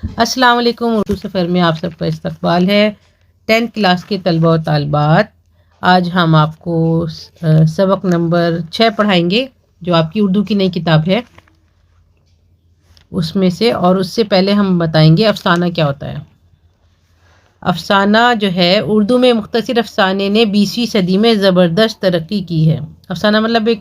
السلام علیکم، اردو سفر میں آپ سب کا استقبال ہے۔ 10th کلاس کے طلبہ و طالبات، آج ہم آپ کو سبق نمبر 6 پڑھائیں گے، جو آپ کی اردو کی نئی کتاب ہے اس میں سے۔ اور اس سے پہلے ہم بتائیں گے افسانہ کیا ہوتا ہے۔ افسانہ جو ہے اردو میں مختصر افسانے نے 20ویں صدی میں زبردست ترقی کی ہے۔ افسانہ مطلب ایک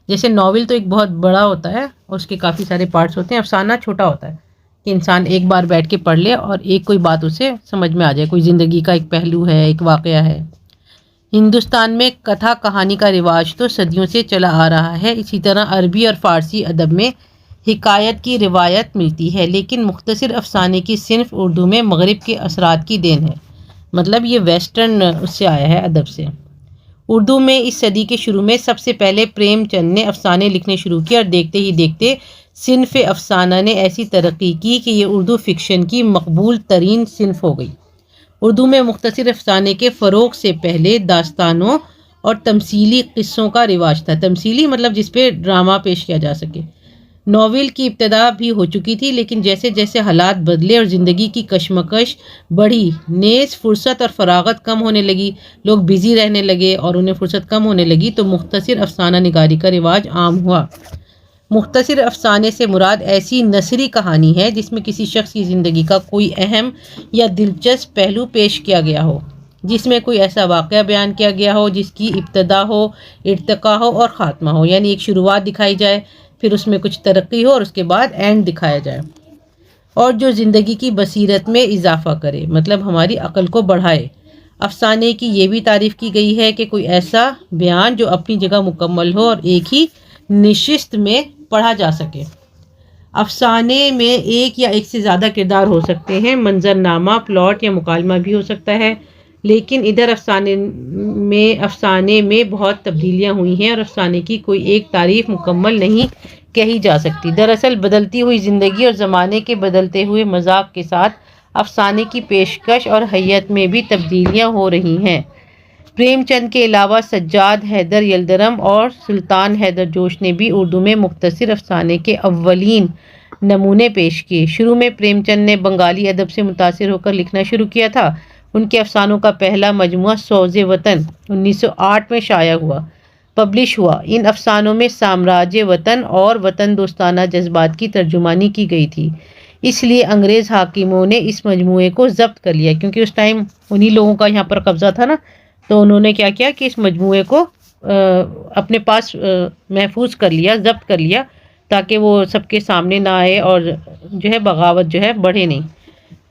جیسے ناول تو ایک بہت بڑا ہوتا ہے اور اس کے کافی سارے پارٹس ہوتے ہیں، افسانہ چھوٹا ہوتا ہے کہ انسان ایک بار بیٹھ کے پڑھ لے اور ایک کوئی بات اسے سمجھ میں آ جائے، کوئی زندگی کا ایک پہلو ہے، ایک واقعہ ہے۔ ہندوستان میں کتھا کہانی کا رواج تو صدیوں سے چلا آ رہا ہے، اسی طرح عربی اور فارسی ادب میں حکایت کی روایت ملتی ہے، لیکن مختصر افسانے کی صنف اردو میں مغرب کے اثرات کی دین ہے، مطلب یہ ویسٹرن اس سے آیا ہے، ادب سے۔ اردو میں اس صدی کے شروع میں سب سے پہلے پریم چند نے افسانے لکھنے شروع کیے اور دیکھتے ہی دیکھتے صنف افسانہ نے ایسی ترقی کی کہ یہ اردو فکشن کی مقبول ترین صنف ہو گئی۔ اردو میں مختصر افسانے کے فروغ سے پہلے داستانوں اور تمثیلی قصوں کا رواج تھا۔ تمثیلی مطلب جس پہ ڈرامہ پیش کیا جا سکے۔ ناول کی ابتدا بھی ہو چکی تھی، لیکن جیسے جیسے حالات بدلے اور زندگی کی کشمکش بڑھی، نیز فرصت اور فراغت کم ہونے لگی، لوگ بزی رہنے لگے اور انہیں فرصت کم ہونے لگی، تو مختصر افسانہ نگاری کا رواج عام ہوا۔ مختصر افسانے سے مراد ایسی نثری کہانی ہے جس میں کسی شخص کی زندگی کا کوئی اہم یا دلچسپ پہلو پیش کیا گیا ہو، جس میں کوئی ایسا واقعہ بیان کیا گیا ہو جس کی ابتدا ہو، ارتقا ہو اور خاتمہ ہو، یعنی ایک شروعات دکھائی جائے، پھر اس میں کچھ ترقی ہو اور اس کے بعد اینڈ دکھایا جائے، اور جو زندگی کی بصیرت میں اضافہ کرے، مطلب ہماری عقل کو بڑھائے۔ افسانے کی یہ بھی تعریف کی گئی ہے کہ کوئی ایسا بیان جو اپنی جگہ مکمل ہو اور ایک ہی نشست میں پڑھا جا سکے۔ افسانے میں ایک یا ایک سے زیادہ کردار ہو سکتے ہیں، منظرنامہ، پلاٹ یا مکالمہ بھی ہو سکتا ہے، لیکن ادھر افسانے میں بہت تبدیلیاں ہوئی ہیں اور افسانے کی کوئی ایک تعریف مکمل نہیں کہی جا سکتی۔ دراصل بدلتی ہوئی زندگی اور زمانے کے بدلتے ہوئے مذاق کے ساتھ افسانے کی پیشکش اور حیت میں بھی تبدیلیاں ہو رہی ہیں۔ پریم چند کے علاوہ سجاد حیدر یلدرم اور سلطان حیدر جوش نے بھی اردو میں مختصر افسانے کے اولین نمونے پیش کیے۔ شروع میں پریم چند نے بنگالی ادب سے متاثر ہو کر لکھنا شروع کیا تھا۔ ان کے افسانوں کا پہلا مجموعہ سوز وطن 1908 میں شائع ہوا، پبلش ہوا۔ ان افسانوں میں سامراج وطن اور وطن دوستانہ جذبات کی ترجمانی کی گئی تھی، اس لیے انگریز حاکموں نے اس مجموعے کو ضبط کر لیا، کیونکہ اس ٹائم انہی لوگوں کا یہاں پر قبضہ تھا نا، تو انہوں نے کیا کیا کہ اس مجموعے کو اپنے پاس محفوظ کر لیا، ضبط کر لیا، تاکہ وہ سب کے سامنے نہ آئے اور جو ہے بغاوت جو ہے بڑھے نہیں۔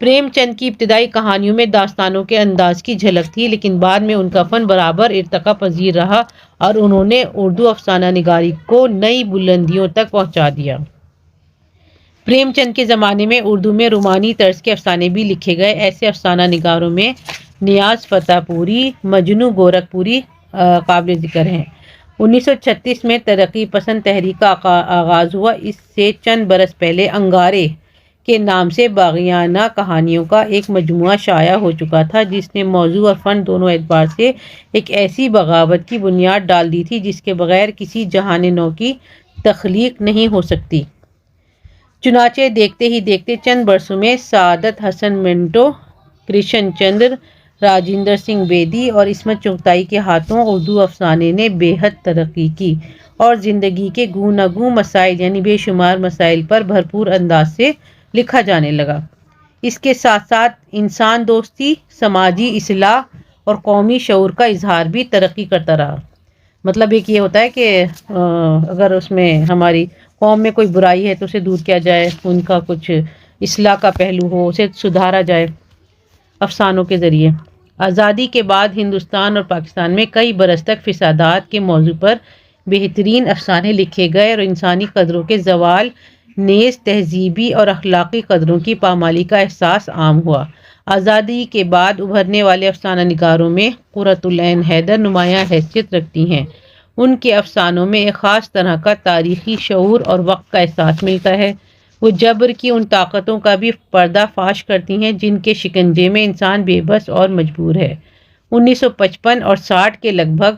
پریم چند کی ابتدائی کہانیوں میں داستانوں کے انداز کی جھلک تھی، لیکن بعد میں ان کا فن برابر ارتقا پذیر رہا اور انہوں نے اردو افسانہ نگاری کو نئی بلندیوں تک پہنچا دیا۔ پریم چند کے زمانے میں اردو میں رومانی طرز کے افسانے بھی لکھے گئے۔ ایسے افسانہ نگاروں میں نیاز فتح پوری، مجنوں گورکھپوری قابل ذکر ہیں۔ 1936 میں ترقی پسند تحریک کا آغاز ہوا۔ اس سے چند برس پہلے انگارے کے نام سے باغیانہ کہانیوں کا ایک مجموعہ شائع ہو چکا تھا، جس نے موضوع اور فن دونوں اعتبار سے ایک ایسی بغاوت کی بنیاد ڈال دی تھی جس کے بغیر کسی جہان نو کی تخلیق نہیں ہو سکتی۔ چنانچہ دیکھتے ہی دیکھتے چند برسوں میں سعادت حسن منٹو، کرشن چندر، راجندر سنگھ بیدی اور عصمت چغتائی کے ہاتھوں اردو افسانے نے بے حد ترقی کی اور زندگی کے گوناگوں مسائل یعنی بے شمار مسائل پر بھرپور انداز سے لکھا جانے لگا۔ اس کے ساتھ ساتھ انسان دوستی، سماجی اصلاح اور قومی شعور کا اظہار بھی ترقی کرتا رہا۔ مطلب ایک یہ ہوتا ہے کہ اگر اس میں ہماری قوم میں کوئی برائی ہے تو اسے دور کیا جائے، ان کا کچھ اصلاح کا پہلو ہو، اسے سدھارا جائے افسانوں کے ذریعے۔ آزادی کے بعد ہندوستان اور پاکستان میں کئی برس تک فسادات کے موضوع پر بہترین افسانے لکھے گئے اور انسانی قدروں کے زوال نیز تہذیبی اور اخلاقی قدروں کی پامالی کا احساس عام ہوا۔ آزادی کے بعد ابھرنے والے افسانہ نگاروں میں قرۃ العین حیدر نمایاں حیثیت رکھتی ہیں۔ ان کے افسانوں میں ایک خاص طرح کا تاریخی شعور اور وقت کا احساس ملتا ہے۔ وہ جبر کی ان طاقتوں کا بھی پردہ فاش کرتی ہیں جن کے شکنجے میں انسان بے بس اور مجبور ہے۔ 1955 اور 60 کے لگ بھگ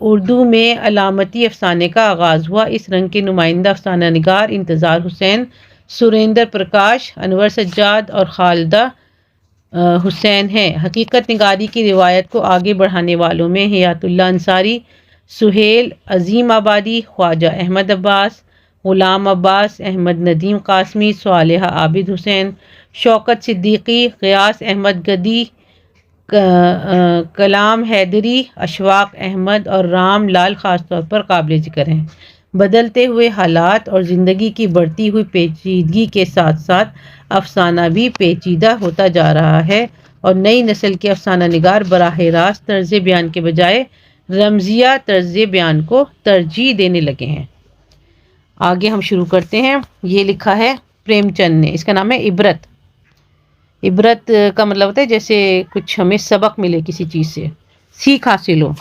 اردو میں علامتی افسانے کا آغاز ہوا۔ اس رنگ کے نمائندہ افسانہ نگار انتظار حسین سریندر پرکاش، انور سجاد اور خالدہ حسین ہیں۔ حقیقت نگاری کی روایت کو آگے بڑھانے والوں میں حیات اللہ انصاری، سہیل عظیم آبادی، خواجہ احمد عباس، غلام عباس، احمد ندیم قاسمی، صالحہ عابد حسین، شوکت صدیقی، غیاث احمد گدی، کلام حیدری، اشفاق احمد اور رام لال خاص طور پر قابل ذکر ہیں۔ بدلتے ہوئے حالات اور زندگی کی بڑھتی ہوئی پیچیدگی کے ساتھ ساتھ افسانہ بھی پیچیدہ ہوتا جا رہا ہے اور نئی نسل کے افسانہ نگار براہ راست طرز بیان کے بجائے رمزیہ طرز بیان کو ترجیح دینے لگے ہیں۔ آگے ہم شروع کرتے ہیں۔ یہ لکھا ہے پریم چند نے، اس کا نام ہے عبرت۔ عبرت کا مطلب ہوتا ہے جیسے کچھ ہمیں سبق ملے کسی چیز سے، سیکھ حاصل ہو۔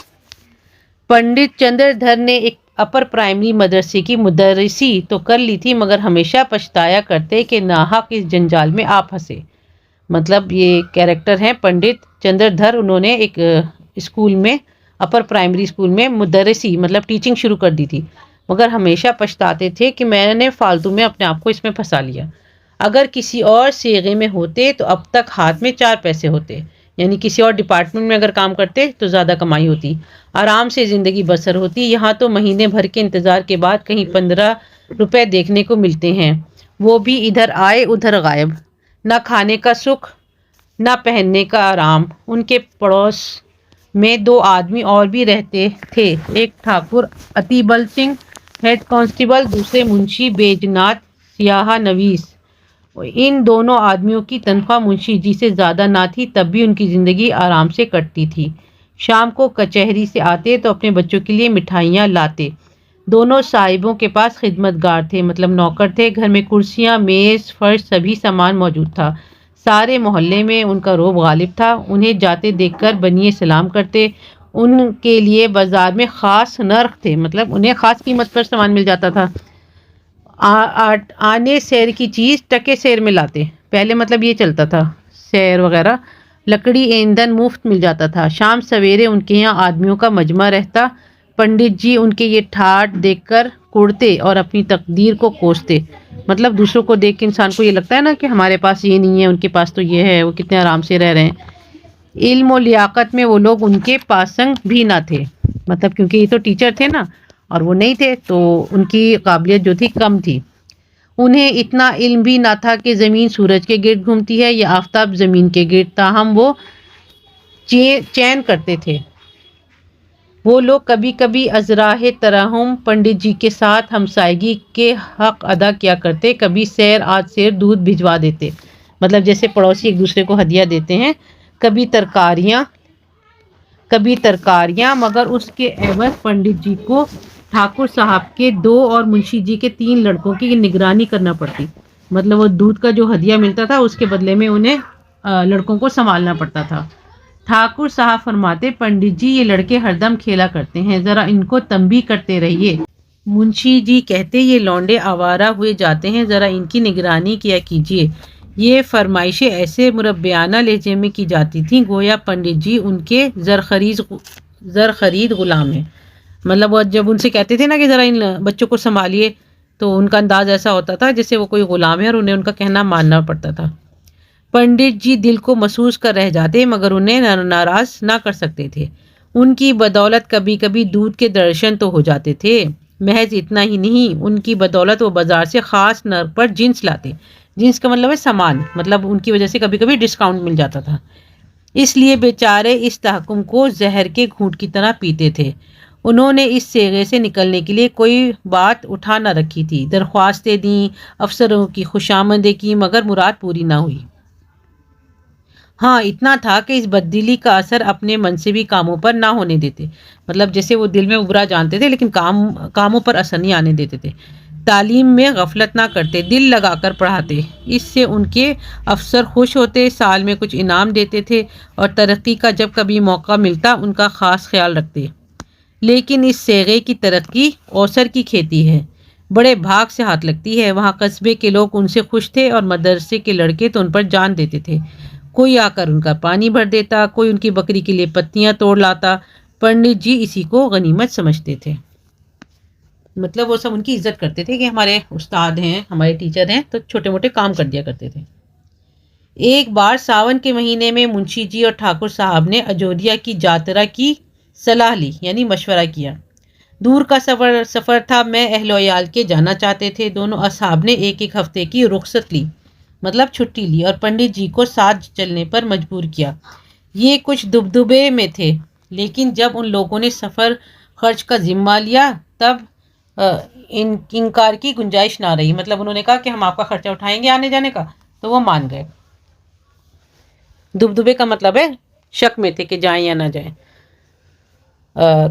پنڈت چندر دھر نے ایک اپر پرائمری مدرسے کی مدرسی تو کر لی تھی، مگر ہمیشہ پچھتایا کرتے کہ ناحق اس جنجال میں آپ پھنسے۔ مطلب یہ کیریکٹر ہیں پنڈت چندر دھر، انہوں نے ایک اسکول میں، اپر پرائمری اسکول میں مدرسی مطلب ٹیچنگ شروع کر دی تھی، مگر ہمیشہ پچھتاتے تھے کہ میں نے فالتو میں اپنے آپ کو اس میں پھنسا لیا۔ اگر کسی اور صیغے میں ہوتے تو اب تک ہاتھ میں 4 پیسے ہوتے، یعنی کسی اور ڈپارٹمنٹ میں اگر کام کرتے تو زیادہ کمائی ہوتی، آرام سے زندگی بسر ہوتی۔ یہاں تو مہینے بھر کے انتظار کے بعد کہیں 15 روپے دیکھنے کو ملتے ہیں، وہ بھی ادھر آئے ادھر غائب۔ نہ کھانے کا سکھ، نہ پہننے کا آرام۔ ان کے پڑوس میں 2 آدمی اور بھی رہتے تھے، ایک ٹھاکر اتیبل سنگھ ہیڈ کانسٹیبل، دوسرے منشی بیجناتھ سیاہ نویس۔ ان دونوں آدمیوں کی تنخواہ منشی جی سے زیادہ نہ تھی، تب بھی ان کی زندگی آرام سے کٹتی تھی۔ شام کو کچہری سے آتے تو اپنے بچوں کے لیے مٹھائیاں لاتے۔ دونوں صاحبوں کے پاس خدمت گار تھے، مطلب نوکر تھے۔ گھر میں کرسیاں، میز، فرش، سبھی سامان موجود تھا۔ سارے محلے میں ان کا رعب غالب تھا۔ انہیں جاتے دیکھ کر بنیے سلام کرتے۔ ان کے لیے بازار میں خاص نرخ تھے، مطلب انہیں خاص قیمت پر سامان مل جاتا تھا۔ آنے سیر کی چیز ٹکے سیر میں لاتے، پہلے مطلب یہ چلتا تھا سیر وغیرہ۔ لکڑی ایندھن مفت مل جاتا تھا۔ شام سویرے ان کے یہاں آدمیوں کا مجمع رہتا۔ پنڈت جی ان کے یہ ٹھاٹ دیکھ کر کڑتے اور اپنی تقدیر کو کوستے۔ مطلب دوسروں کو دیکھ کے انسان کو یہ لگتا ہے نا کہ ہمارے پاس یہ نہیں ہے، ان کے پاس تو یہ ہے، وہ کتنے آرام سے رہ رہے ہیں۔ علم و لیاقت میں وہ لوگ ان کے پاسنگ بھی نہ تھے، مطلب کیونکہ یہ تو ٹیچر تھے نا اور وہ نہیں تھے، تو ان کی قابلیت جو تھی کم تھی۔ انہیں اتنا علم بھی نہ تھا کہ زمین سورج کے گرد گھومتی ہے یا آفتاب زمین کے گرد، تاہم وہ چین کرتے تھے۔ وہ لوگ کبھی کبھی ازراہ ترحم پنڈت جی کے ساتھ ہمسائیگی کے حق ادا کیا کرتے، کبھی سیر آج سیر دودھ بھجوا دیتے، مطلب جیسے پڑوسی ایک دوسرے کو ہدیہ دیتے ہیں، کبھی ترکاریاں، مگر اس کے عوض پنڈت جی کو ٹھاکر صاحب کے 2 اور منشی جی کے 3 لڑکوں کی نگرانی کرنا پڑتی۔ مطلب وہ دودھ کا جو ہدیہ ملتا تھا اس کے بدلے میں انہیں لڑکوں کو سنبھالنا پڑتا تھا۔ ٹھاکر صاحب فرماتے، پنڈت جی یہ لڑکے ہر دم کھیلا کرتے ہیں، ذرا ان کو تنبیہ کرتے رہیے۔ منشی جی کہتے، یہ لونڈے آوارہ ہوئے جاتے ہیں، ذرا ان کی نگرانی کیا کیجیے۔ یہ فرمائشیں ایسے مربیانہ لہجے میں کی جاتی تھیں گویا پنڈت جی ان کے زرخرید غلام ہیں۔ مطلب وہ جب ان سے کہتے تھے نا کہ ذرا ان بچوں کو سنبھالیے، تو ان کا انداز ایسا ہوتا تھا جیسے وہ کوئی غلام ہے اور انہیں ان کا کہنا ماننا پڑتا تھا۔ پنڈت جی دل کو محسوس کر رہ جاتے، مگر انہیں ناراض نہ کر سکتے تھے۔ ان کی بدولت کبھی کبھی دودھ کے درشن تو ہو جاتے تھے۔ محض اتنا ہی نہیں، ان کی بدولت وہ بازار سے خاص نرخ پر جنس لاتے۔ جنس کا مطلب ہے سامان، مطلب ان کی وجہ سے کبھی کبھی ڈسکاؤنٹ مل جاتا تھا۔ اس لیے بیچارے اس تحکم کو زہر کے گھونٹ کی طرح پیتے تھے۔ انہوں نے اس صیغے سے نکلنے کے لیے کوئی بات اٹھا نہ رکھی تھی، درخواستیں دیں، افسروں کی خوشامدیں کی، مگر مراد پوری نہ ہوئی۔ ہاں اتنا تھا کہ اس بددلی کا اثر اپنے منصبی کاموں پر نہ ہونے دیتے، مطلب جیسے وہ دل میں ابرا جانتے تھے لیکن کاموں پر اثر نہیں آنے دیتے تھے۔ تعلیم میں غفلت نہ کرتے، دل لگا کر پڑھاتے، اس سے ان کے افسر خوش ہوتے، سال میں کچھ انعام دیتے تھے اور ترقی کا جب کبھی موقع ملتا ان کا خاص خیال رکھتے۔ لیکن اس صیغے کی ترقی اوسر کی کھیتی ہے، بڑے بھاگ سے ہاتھ لگتی ہے۔ وہاں قصبے کے لوگ ان سے خوش تھے اور مدرسے کے لڑکے تو ان پر جان دیتے تھے۔ کوئی آ کر ان کا پانی بھر دیتا، کوئی ان کی بکری کے لیے پتیاں توڑ لاتا۔ پنڈت جی اسی کو غنیمت سمجھتے تھے۔ مطلب وہ سب ان کی عزت کرتے تھے کہ ہمارے استاد ہیں، ہمارے ٹیچر ہیں، تو چھوٹے موٹے کام کر دیا کرتے تھے۔ ایک بار ساون کے مہینے میں منشی جی اور ٹھاکر صاحب نے اجودھیا کی جاترا کی صلاح لی، یعنی مشورہ کیا۔ دور کا سفر تھا، میں اہل و عیال کے جانا چاہتے تھے۔ دونوں اصحاب نے ایک ایک ہفتے کی رخصت لی، مطلب چھٹی لی، اور پنڈت جی کو ساتھ چلنے پر مجبور کیا۔ یہ کچھ دبدبے میں تھے، لیکن جب ان لوگوں نے سفر خرچ کا ذمہ لیا تب انکار کی گنجائش نہ رہی۔ مطلب انہوں نے کہا کہ ہم آپ کا خرچہ اٹھائیں گے آنے جانے کا، تو وہ مان گئے۔ دبدبے کا مطلب ہے شک میں تھے کہ جائیں یا نہ جائیں،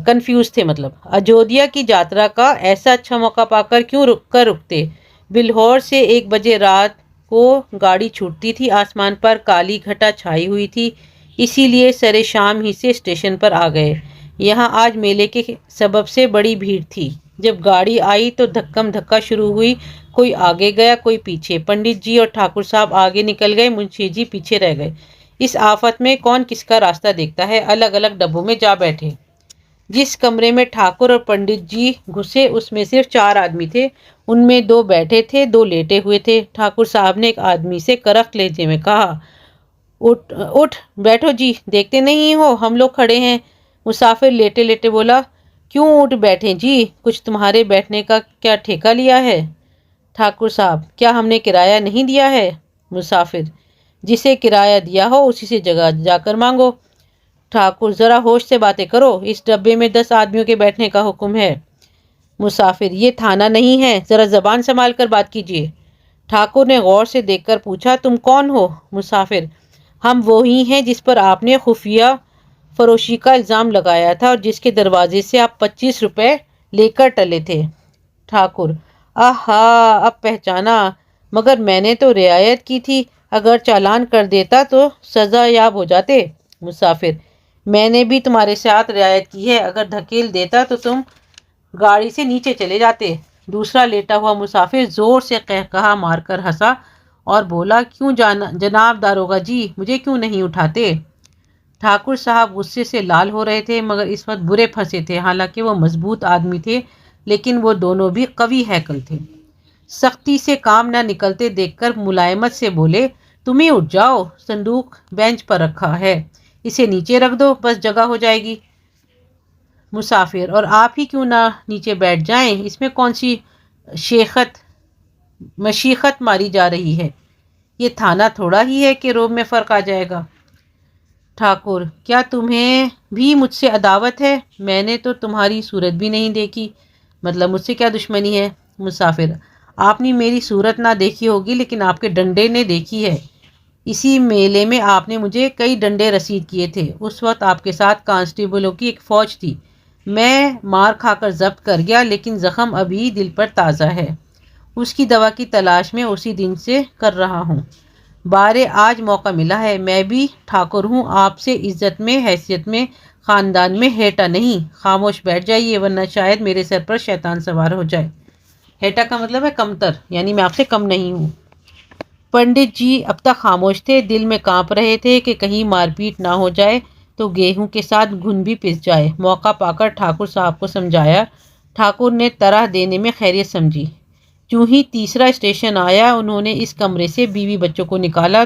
کنفیوز تھے۔ مطلب اجودھیا کی جاترا کا ایسا اچھا موقع پا کر کیوں رکتے؟ بلہور سے 1 بجے رات کو گاڑی چھوٹتی تھی، آسمان پر کالی گھٹا چھائی ہوئی تھی، اسی لیے سرے شام ہی سے اسٹیشن پر آ گئے۔ یہاں آج میلے کے سبب سے بڑی بھیڑ تھی۔ جب گاڑی آئی تو دھکم دھکا شروع ہوئی، کوئی آگے گیا کوئی پیچھے۔ پنڈت جی اور ٹھاکر صاحب آگے نکل گئے، منشی جی پیچھے رہ گئے۔ اس آفت میں کون کس کا راستہ دیکھتا ہے؟ الگ الگ ڈبوں میں جا بیٹھے۔ جس کمرے میں ٹھاکر اور پنڈت جی گھسے اس میں صرف 4 آدمی تھے، ان میں 2 بیٹھے تھے، 2 لیٹے ہوئے تھے۔ ٹھاکر صاحب نے ایک آدمی سے کرخت لہجے میں کہا، اٹھ بیٹھو جی، دیکھتے نہیں ہو ہم لوگ کھڑے ہیں۔ مسافر لیٹے لیٹے بولا، کیوں اٹھ بیٹھیں جی، کچھ تمہارے بیٹھنے کا کیا ٹھیکہ لیا ہے؟ ٹھاکر صاحب، کیا ہم نے کرایہ نہیں دیا ہے؟ مسافر، جسے کرایہ دیا ہو اسی سے جگہ جا کر مانگو۔ ٹھاکر، ذرا ہوش سے باتیں کرو، اس ڈبے میں 10 آدمیوں کے بیٹھنے کا حکم ہے۔ مسافر، یہ تھانہ نہیں ہے، ذرا زبان سنبھال کر بات کیجیے۔ ٹھاکر نے غور سے دیکھ کر پوچھا، تم کون ہو؟ مسافر، ہم وہی ہیں جس پر آپ نے خفیہ فروشی کا الزام لگایا تھا اور جس کے دروازے سے آپ 25 روپے لے کر ٹلے تھے۔ ٹھاکر، آہا، اب پہچانا، مگر میں نے تو رعایت کی تھی، اگر چالان کر دیتا تو سزا یاب ہو جاتے۔ مسافر، میں نے بھی تمہارے ساتھ رعایت کی ہے، اگر دھکیل دیتا تو تم گاڑی سے نیچے چلے جاتے۔ دوسرا لیٹا ہوا مسافر زور سے قہقہا مار کر ہنسا اور بولا، کیوں جناب داروغہ جی، مجھے کیوں نہیں اٹھاتے؟ ٹھاکر صاحب غصے سے لال ہو رہے تھے، مگر اس وقت برے پھنسے تھے۔ حالانکہ وہ مضبوط آدمی تھے، لیکن وہ دونوں بھی قوی ہیکل تھے۔ سختی سے کام نہ نکلتے دیکھ کر ملائمت سے بولے، تم ہی اٹھ جاؤ، صندوق بینچ پر رکھا ہے، اسے نیچے رکھ دو، بس جگہ ہو جائے گی۔ مسافر، اور آپ ہی کیوں نہ نیچے بیٹھ جائیں، اس میں کون سی مشیخت ماری جا رہی ہے؟ یہ تھانہ تھوڑا ہی ہے کہ روب میں فرق آ جائے گا۔ ٹھاکر، کیا تمہیں بھی مجھ سے عداوت ہے؟ میں نے تو تمہاری صورت بھی نہیں دیکھی، مطلب مجھ سے کیا دشمنی ہے؟ مسافر، آپ نے میری صورت نہ دیکھی ہوگی لیکن آپ کے ڈنڈے نے دیکھی ہے۔ اسی میلے میں آپ نے مجھے کئی ڈنڈے رسید کیے تھے، اس وقت آپ کے ساتھ کانسٹیبلوں کی ایک فوج تھی، میں مار کھا کر ضبط کر گیا، لیکن زخم ابھی دل پر تازہ ہے، اس کی دوا کی تلاش میں اسی دن سے کر رہا ہوں۔ بارے آج موقع ملا ہے، میں بھی ٹھاکر ہوں، آپ سے عزت میں، حیثیت میں، خاندان میں ہیٹا نہیں۔ خاموش بیٹھ جائیے ورنہ شاید میرے سر پر شیطان سوار ہو جائے۔ ہیٹا کا مطلب ہے کمتر، یعنی میں آپ سے کم نہیں ہوں۔ پنڈت جی اب تک خاموش تھے، دل میں کانپ رہے تھے کہ کہیں مار پیٹ نہ ہو جائے تو گیہوں کے ساتھ گھن بھی پس جائے۔ موقع پا کر ٹھاکر صاحب کو سمجھایا، ٹھاکر نے طرح دینے میں خیریت سمجھی۔ جو ہی تیسرا اسٹیشن آیا، انہوں نے اس کمرے سے بیوی بچوں کو نکالا۔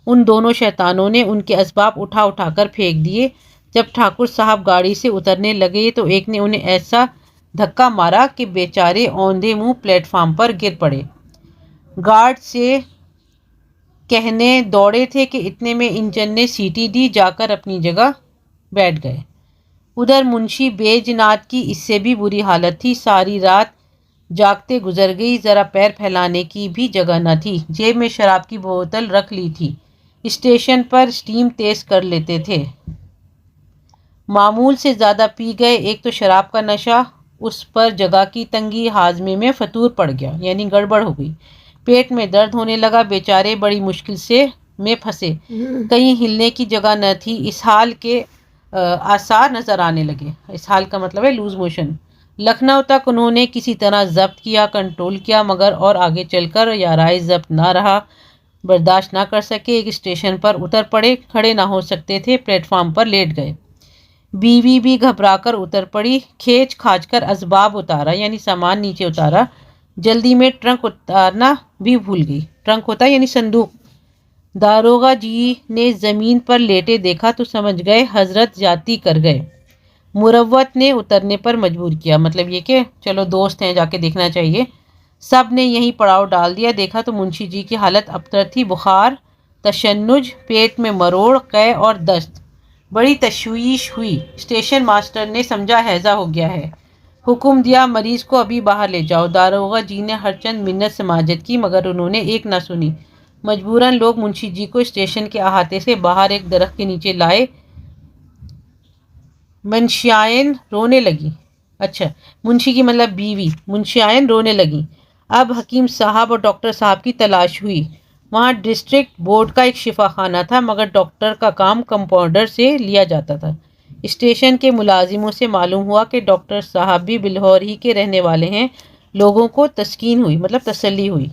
ان دونوں شیطانوں نے ان کے اسباب اٹھا اٹھا کر پھینک دیے۔ جب ٹھاکر صاحب گاڑی سے اترنے لگے تو ایک نے انہیں ایسا دھکا مارا کہ بیچارے اوندھے منہ پلیٹ فارم پر گر پڑے۔ گارڈ سے کہنے دوڑے تھے کہ اتنے میں انجن نے سیٹی دی، جا کر اپنی جگہ بیٹھ گئے۔ ادھر منشی بیجناد کی اس سے بھی بری حالت تھی، ساری رات جاگتے گزر گئی، ذرا پیر پھیلانے کی بھی جگہ نہ تھی۔ جیب میں شراب کی بوتل رکھ لی تھی، اسٹیشن پر اسٹیم تیز کر لیتے تھے، معمول سے زیادہ پی گئے۔ ایک تو شراب کا نشہ، اس پر جگہ کی تنگی، ہاضمے میں فطور پڑ گیا، یعنی گڑبڑ ہو گئی، پیٹ میں درد ہونے لگا، بیچارے بڑی مشکل سے میں پھنسے، کہیں ہلنے کی جگہ نہ تھی۔ اس حال کے آثار نظر آنے لگے، اس حال کا مطلب ہے لوز موشن۔ لکھنؤ تک انہوں نے کسی طرح ضبط کیا، کنٹرول کیا، مگر اور آگے چل کر یارائے ضبط نہ رہا، برداشت نہ کر سکے، ایک اسٹیشن پر اتر پڑے، کھڑے نہ ہو سکتے تھے، پلیٹ فارم پر لیٹ گئے۔ بیوی بھی گھبرا کر اتر پڑی، کھینچ کھاچ کر اسباب اتارا یعنی سامان نیچے اتارا، جلدی میں ٹرنک اتارنا بھی بھول گئی۔ ٹرنک ہوتا ہے یعنی صندوق۔ داروغہ جی نے زمین پر لیٹے دیکھا تو سمجھ گئے حضرت زیادتی کر گئے۔ مروت نے اترنے پر مجبور کیا، مطلب یہ کہ چلو دوست ہیں، جا کے دیکھنا چاہیے۔ سب نے یہیں پڑاؤ ڈال دیا۔ دیکھا تو منشی جی کی حالت ابتر تھی، بخار، تشنج، پیٹ میں مروڑ، قے اور دست۔ بڑی تشویش ہوئی۔ اسٹیشن ماسٹر نے سمجھا ہیضہ ہو گیا ہے، حکم دیا مریض کو ابھی باہر لے جاؤ۔ داروغہ جی نے ہر چند منت سماجت کی مگر انہوں نے ایک نہ سنی۔ مجبوراً لوگ منشی جی کو اسٹیشن کے احاطے سے باہر ایک درخت کے نیچے لائے۔ منشیائن رونے لگی، اچھا منشی کی مطلب بیوی، منشیائن رونے لگی۔ اب حکیم صاحب اور ڈاکٹر صاحب کی تلاش ہوئی۔ وہاں ڈسٹرکٹ بورڈ کا ایک شفا خانہ تھا مگر ڈاکٹر کا کام کمپاؤنڈر سے لیا جاتا تھا۔ اسٹیشن کے ملازموں سے معلوم ہوا کہ ڈاکٹر صاحب بھی بلہور ہی کے رہنے والے ہیں۔ لوگوں کو تسکین ہوئی، مطلب تسلی ہوئی۔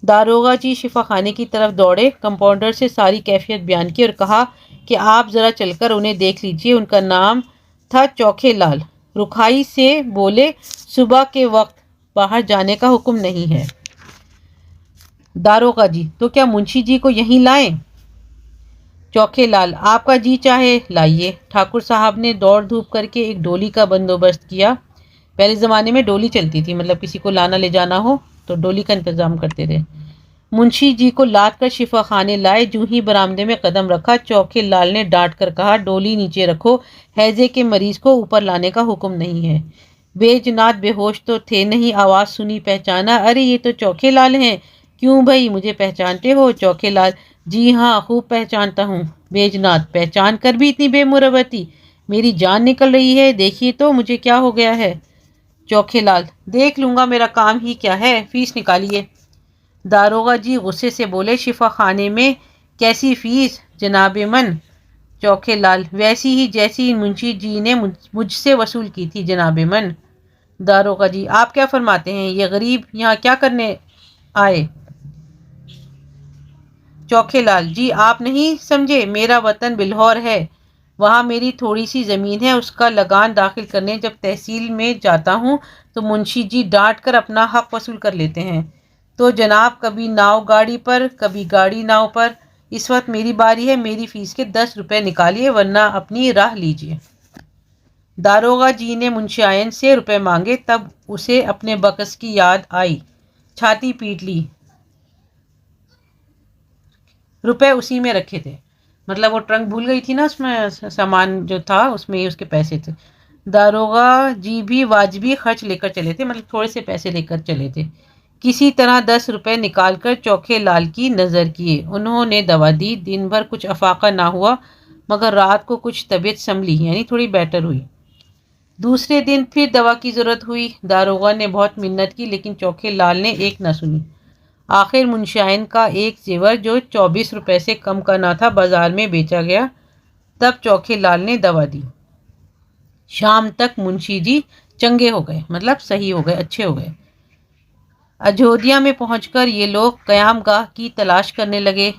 داروغہ جی شفا خانے کی طرف دوڑے، کمپاؤنڈر سے ساری کیفیت بیان کی اور کہا کہ آپ ذرا چل کر انہیں دیکھ لیجئے۔ ان کا نام تھا چوکھے لال۔ رکھائی سے بولے صبح کے وقت باہر جانے کا حکم نہیں ہے۔ داروغہ جی تو کیا منشی جی کو یہیں لائیں؟ چوکھے لال آپ کا جی چاہے لائیے۔ ٹھاکر صاحب نے دوڑ دھوپ کر کے ایک ڈولی کا بندوبست کیا۔ پہلے زمانے میں ڈولی چلتی تھی، مطلب کسی کو لانا لے جانا ہو تو ڈولی کا انتظام کرتے رہے۔ منشی جی کو لاد کر شفا خانے لائے۔ جو ہی برآمدے میں قدم رکھا چوکھے لال نے ڈانٹ کر کہا ڈولی نیچے رکھو، ہیضے کے مریض کو اوپر لانے کا حکم نہیں ہے۔ بیجنات بے ہوش تو تھے نہیں، آواز سنی پہچانا، ارے یہ تو چوکھے لال ہیں۔ کیوں بھائی مجھے پہچانتے ہو؟ چوکھے لال جی ہاں خوب پہچانتا ہوں۔ بیجنات پہچان کر بھی اتنی بے مروتی، میری جان نکل رہی ہے، دیکھیے تو مجھے کیا ہو گیا ہے۔ چوکھے لال دیکھ لوں گا، میرا کام ہی کیا ہے، فیس نکالیے۔ داروغہ جی غصے سے بولے شفا خانے میں کیسی فیس جناب من؟ چوکھے لال ویسی ہی جیسی منشی جی نے مجھ سے وصول کی تھی جناب من۔ داروغہ جی آپ کیا فرماتے ہیں، یہ غریب یہاں کیا کرنے آئے؟ چوکھے لال جی آپ نہیں سمجھے، میرا وطن بلہور ہے، وہاں میری تھوڑی سی زمین ہے، اس کا لگان داخل کرنے جب تحصیل میں جاتا ہوں تو منشی جی ڈانٹ کر اپنا حق وصول کر لیتے ہیں۔ تو جناب کبھی ناؤ گاڑی پر کبھی گاڑی ناؤ پر، اس وقت میری باری ہے، میری فیس کے 10 روپے نکالیے ورنہ اپنی راہ لیجیے۔ داروغہ جی نے منشیائن سے روپے مانگے، تب اسے اپنے بکس کی یاد آئی، چھاتی پیٹ لی، روپے اسی میں رکھے تھے، مطلب وہ ٹرنک بھول گئی تھی نا، اس میں سامان جو تھا اس میں اس کے پیسے تھے۔ داروغہ جی بھی واجبی خرچ لے کر چلے تھے، مطلب تھوڑے سے پیسے لے کر چلے تھے۔ کسی طرح 10 روپے نکال کر چوکھے لال کی نظر کیے، انہوں نے دوا دی۔ دن بھر کچھ افاقہ نہ ہوا مگر رات کو کچھ طبیعت سنبھلی یعنی تھوڑی بیٹر ہوئی۔ دوسرے دن پھر دوا کی ضرورت ہوئی، داروغہ نے بہت منت کی لیکن چوکھے لال نے ایک نہ سنی۔ آخر منشیائن کا ایک زیور جو 24 روپے سے کم کا نہ تھا بازار میں بیچا گیا، تب چوکھے لال نے دوا دی۔ شام تک منشی جی چنگے ہو گئے، مطلب صحیح ہو گئے، اچھے ہو گئے۔ اجودھیا میں پہنچ کر یہ لوگ قیام گاہ کی تلاش کرنے لگے۔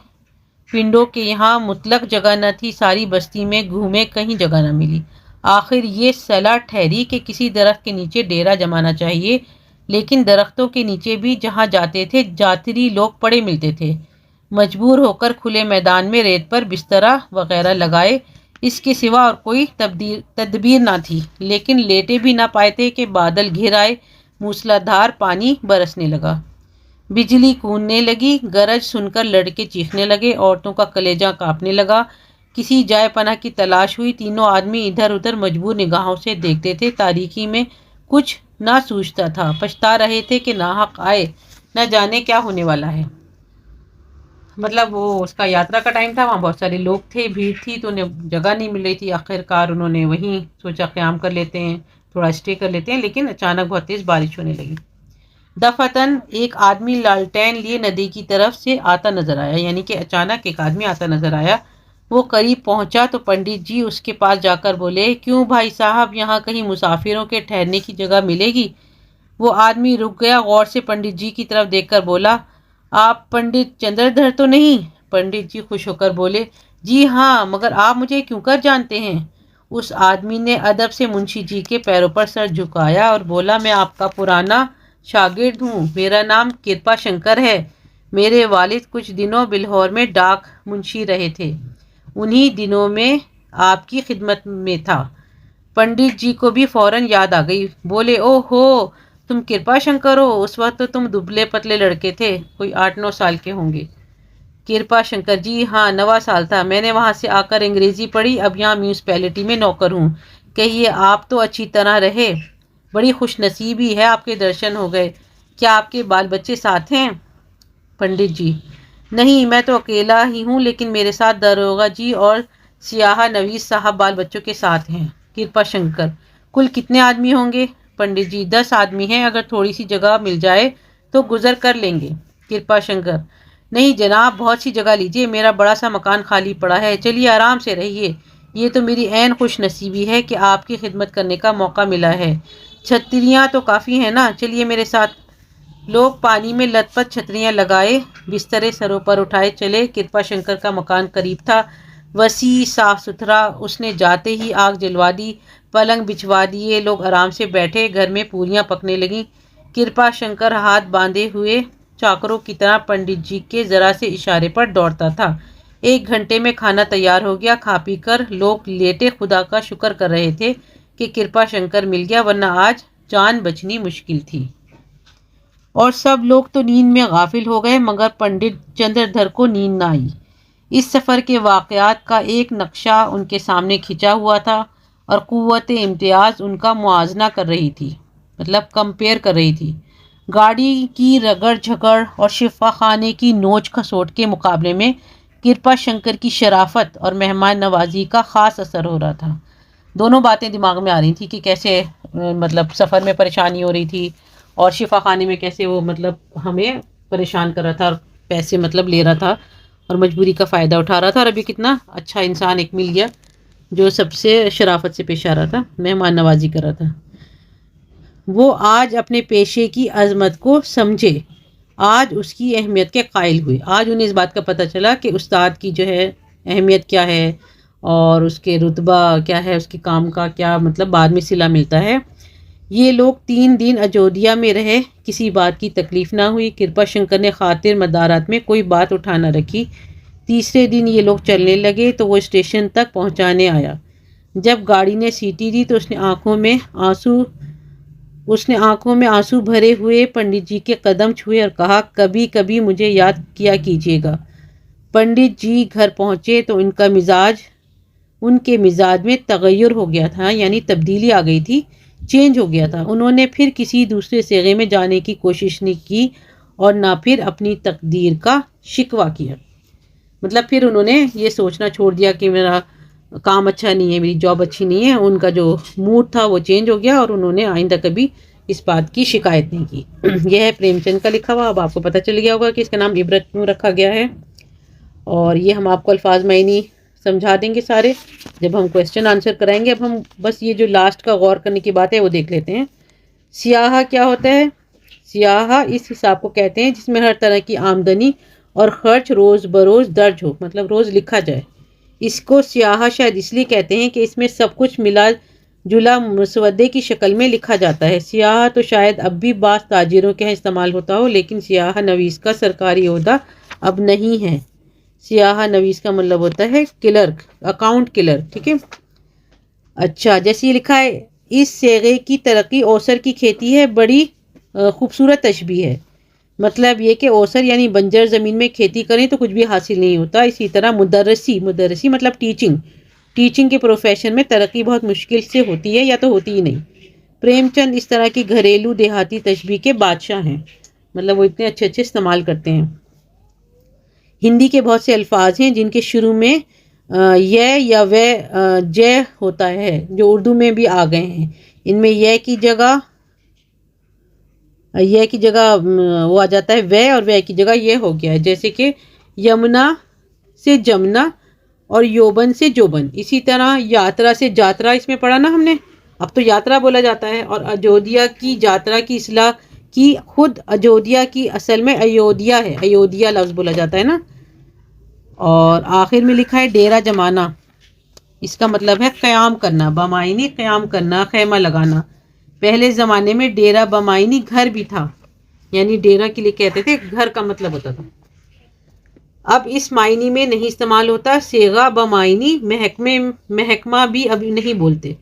پنڈوں کے یہاں مطلق جگہ نہ تھی، ساری بستی میں گھومے کہیں جگہ نہ ملی۔ آخر یہ صلاح ٹھہری کہ کسی درخت کے نیچے ڈیرا جمانا چاہیے، لیکن درختوں کے نیچے بھی جہاں جاتے تھے جاتری لوگ پڑے ملتے تھے۔ مجبور ہو کر کھلے میدان میں ریت پر بسترا وغیرہ لگائے، اس کے سوا اور کوئی تدبیر نہ تھی، لیکن لیٹے بھی نہ پائے تھے کہ بادل گھر آئے، موسلادھار پانی برسنے لگا، بجلی کوننے لگی، گرج سن کر لڑکے چیخنے لگے، عورتوں کا کلیجہ کانپنے لگا۔ کسی جائے پناہ کی تلاش ہوئی، تینوں آدمی ادھر ادھر مجبور نگاہوں سے دیکھتے تھے، تاریکی میں کچھ نہ سوچتا تھا، پچھتا رہے تھے کہ ناحق آئے، نہ جانے کیا ہونے والا ہے۔ مطلب وہ اس کا یاترا کا ٹائم تھا، وہاں بہت سارے لوگ تھے، بھیڑ تھی تو انہیں جگہ نہیں مل رہی تھی، آخرکار انہوں نے وہیں سوچا قیام کر لیتے ہیں، تھوڑا اسٹے کر لیتے ہیں، لیکن اچانک بہت تیز بارش ہونے لگی۔ دفعتاً ایک آدمی لالٹین لیے ندی کی طرف سے آتا نظر آیا، یعنی کہ اچانک ایک آدمی آتا نظر آیا۔ وہ قریب پہنچا تو پنڈت جی اس کے پاس جا کر بولے کیوں بھائی صاحب یہاں کہیں مسافروں کے ٹھہرنے کی جگہ ملے گی؟ وہ آدمی رک گیا، غور سے پنڈت جی کی طرف دیکھ کر بولا آپ پنڈت چندردھر تو نہیں؟ پنڈت جی خوش ہو کر بولے جی ہاں، مگر آپ مجھے کیوں کر جانتے ہیں؟ اس آدمی نے ادب سے منشی جی کے پیروں پر سر جھکایا اور بولا، میں آپ کا پرانا شاگرد ہوں، میرا نام کرپا شنکر ہے۔ میرے والد کچھ دنوں بلہور میں ڈاک منشی رہے تھے، انہی دنوں میں آپ کی خدمت میں تھا۔ پنڈت جی کو بھی فوراً یاد آ گئی، بولے، او ہو، تم کرپا شنکر ہو، اس وقت تو تم دبلے پتلے لڑکے تھے، کوئی 8-9 سال کے ہوں گے۔ کرپا شنکر، جی ہاں، 9 سال تھا، میں نے وہاں سے آ کر انگریزی پڑھی، اب یہاں میونسپیلٹی میں نوکر ہوں۔ کہیے، آپ تو اچھی طرح رہے، بڑی خوش نصیبی ہے، آپ کے درشن ہو گئے۔ کیا آپ کے بال بچے ساتھ ہیں؟ پنڈت جی، نہیں، میں تو اکیلا ہی ہوں، لیکن میرے ساتھ داروغہ جی اور سیاح نویس صاحب بال بچوں کے ساتھ ہیں۔ کرپا شنکر، کل کتنے آدمی ہوں گے؟ پنڈت جی، 10 آدمی ہیں، اگر تھوڑی سی جگہ مل جائے تو گزر کر لیں گے۔ کرپا شنکر، نہیں جناب، بہت سی جگہ لیجیے، میرا بڑا سا مکان خالی پڑا ہے، چلیے آرام سے رہیے، یہ تو میری عین خوش نصیبی ہے کہ آپ کی خدمت کرنے کا موقع ملا ہے۔ چھتریاں تو کافی ہیں نا، چلیے میرے ساتھ۔ لوگ پانی میں لت پت چھتریاں لگائے بسترے سروں پر اٹھائے چلے۔ کرپا شنکر کا مکان قریب تھا، وسیع، صاف ستھرا، اس نے جاتے ہی آگ جلوا دی، پلنگ بچھوا دیے، لوگ آرام سے بیٹھے، گھر میں پوریاں پکنے لگیں۔ کرپا شنکر ہاتھ باندھے ہوئے چاکروں کی طرح پنڈت جی کے ذرا سے اشارے پر دوڑتا تھا۔ 1 گھنٹے میں کھانا تیار ہو گیا، کھا پی کر لوگ لیٹے خدا کا شکر کر رہے تھے کہ کرپا شنکر مل گیا، ورنہ آج جان بچنی مشکل تھی۔ اور سب لوگ تو نیند میں غافل ہو گئے، مگر پنڈت چندردھر کو نیند نہ آئی۔ اس سفر کے واقعات کا ایک نقشہ ان کے سامنے کھنچا ہوا تھا اور قوت امتیاز ان کا موازنہ کر رہی تھی، مطلب کمپیئر کر رہی تھی۔ گاڑی کی رگڑ جھگڑ اور شفا خانے کی نوچ کھسوٹ کے مقابلے میں کرپا شنکر کی شرافت اور مہمان نوازی کا خاص اثر ہو رہا تھا۔ دونوں باتیں دماغ میں آ رہی تھی کہ کیسے مطلب سفر میں پریشانی ہو رہی تھی اور شفا خانے میں کیسے وہ مطلب ہمیں پریشان کر رہا تھا اور پیسے مطلب لے رہا تھا اور مجبوری کا فائدہ اٹھا رہا تھا، اور ابھی کتنا اچھا انسان ایک مل گیا جو سب سے شرافت سے پیش آ رہا تھا، مہمان نوازی کر رہا تھا۔ وہ آج اپنے پیشے کی عظمت کو سمجھے، آج اس کی اہمیت کے قائل ہوئے۔ آج انہیں اس بات کا پتہ چلا کہ استاد کی جو ہے اہمیت کیا ہے اور اس کے رتبہ کیا ہے، اس کے کام کا کیا مطلب بعد میں صلہ ملتا ہے۔ یہ لوگ 3 دن اجودھیا میں رہے، کسی بات کی تکلیف نہ ہوئی، کرپا شنکر نے خاطر مدارات میں کوئی بات اٹھا نہ رکھی۔ تیسرے دن یہ لوگ چلنے لگے تو وہ اسٹیشن تک پہنچانے آیا۔ جب گاڑی نے سیٹی دی تو اس نے آنکھوں میں آنسو بھرے ہوئے پنڈت جی کے قدم چھوئے اور کہا، کبھی کبھی مجھے یاد کیا کیجیے گا۔ پنڈت جی گھر پہنچے تو ان کے مزاج میں تغیر ہو گیا تھا، یعنی تبدیلی آ گئی تھی، چینج ہو گیا تھا۔ انہوں نے پھر کسی دوسرے صیغے میں جانے کی کوشش نہیں کی اور نہ پھر اپنی تقدیر کا شکوہ کیا، مطلب پھر انہوں نے یہ سوچنا چھوڑ دیا کہ میرا کام اچھا نہیں ہے، میری جاب اچھی نہیں ہے۔ ان کا جو موڈ تھا وہ چینج ہو گیا اور انہوں نے آئندہ کبھی اس بات کی شکایت نہیں کی۔ یہ ہے پریم چند کا لکھا ہوا۔ اب آپ کو پتہ چل گیا ہوگا کہ اس کا نام عبرت کیوں رکھا گیا ہے، اور یہ ہم آپ کو الفاظ معنی سمجھا دیں گے سارے جب ہم کویسچن آنسر کرائیں گے۔ اب ہم بس یہ جو لاسٹ کا غور کرنے کی بات ہے وہ دیکھ لیتے ہیں۔ سیاحہ کیا ہوتا ہے؟ سیاحہ اس حساب کو کہتے ہیں جس میں ہر طرح کی آمدنی اور خرچ روز بروز درج ہو، مطلب روز لکھا جائے۔ اس کو سیاحہ شاید اس لیے کہتے ہیں کہ اس میں سب کچھ ملا جلا مسودے کی شکل میں لکھا جاتا ہے۔ سیاحہ تو شاید اب بھی بعض تاجروں کے یہاں استعمال ہوتا ہو، لیکن سیاحہ نویس کا سرکاری عہدہ اب نہیں ہے۔ سیاحہ نویس کا مطلب ہوتا ہے کلرک، اکاؤنٹ کلرک، ٹھیک ہے۔ اچھا، جیسے یہ لکھا ہے، اس صیغے کی ترقی اوسر کی کھیتی ہے، بڑی خوبصورت تشبیہ ہے۔ مطلب یہ کہ اوسر یعنی بنجر زمین میں کھیتی کریں تو کچھ بھی حاصل نہیں ہوتا۔ اسی طرح مدرسی مطلب ٹیچنگ کے پروفیشن میں ترقی بہت مشکل سے ہوتی ہے یا تو ہوتی ہی نہیں۔ پریم چند اس طرح کی گھریلو دیہاتی تشبیہ کے بادشاہ ہیں، مطلب وہ اتنے اچھے استعمال کرتے ہیں۔ ہندی کے بہت سے الفاظ ہیں جن کے شروع میں یہ یا وہ جے ہوتا ہے، جو اردو میں بھی آ گئے ہیں۔ ان میں یہ کی جگہ وہ آ جاتا ہے وہ، اور وہ کی جگہ یہ ہو گیا ہے، جیسے کہ یمنا سے جمنا اور یوبن سے جوبن۔ اسی طرح یاترا سے جاترا، اس میں پڑھا نا ہم نے، اب تو یاترا بولا جاتا ہے۔ اور اجودھیا کی جاترا کی اصلاح کی، خود اجودھیا کی اصل میں ایودھیا ہے، ایودھیا لفظ بولا جاتا ہے نا۔ اور آخر میں لکھا ہے ڈیرا جمانا، اس کا مطلب ہے قیام کرنا، بمائنی قیام کرنا، خیمہ لگانا۔ پہلے زمانے میں ڈیرا بمائنی گھر بھی تھا، یعنی ڈیرا کے لیے کہتے تھے گھر کا مطلب ہوتا تھا۔ اب اس معنی میں نہیں استعمال ہوتا۔ صیغہ بمعنی محکمہ بھی اب نہیں بولتے۔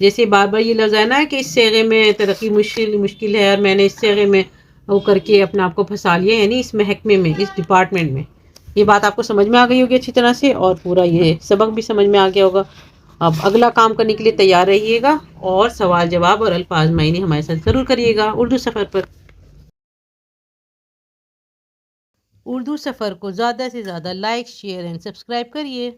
جیسے بار بار یہ لفظ ہے نا کہ اس صیغے میں ترقی مشکل ہے اور میں نے اس صیغے میں وہ کر کے اپنے آپ کو پھنسا لیا، یعنی اس محکمے میں، اس ڈپارٹمنٹ میں۔ یہ بات آپ کو سمجھ میں آ گئی ہوگی اچھی طرح سے، اور پورا یہ سبق بھی سمجھ میں آ گیا ہوگا۔ اب اگلا کام کرنے کے لیے تیار رہیے گا، اور سوال جواب اور الفاظ معنی ہمارے ساتھ ضرور کریے گا اردو سفر پر۔ اردو سفر کو زیادہ سے زیادہ لائک، شیئر اینڈ سبسکرائب کریے۔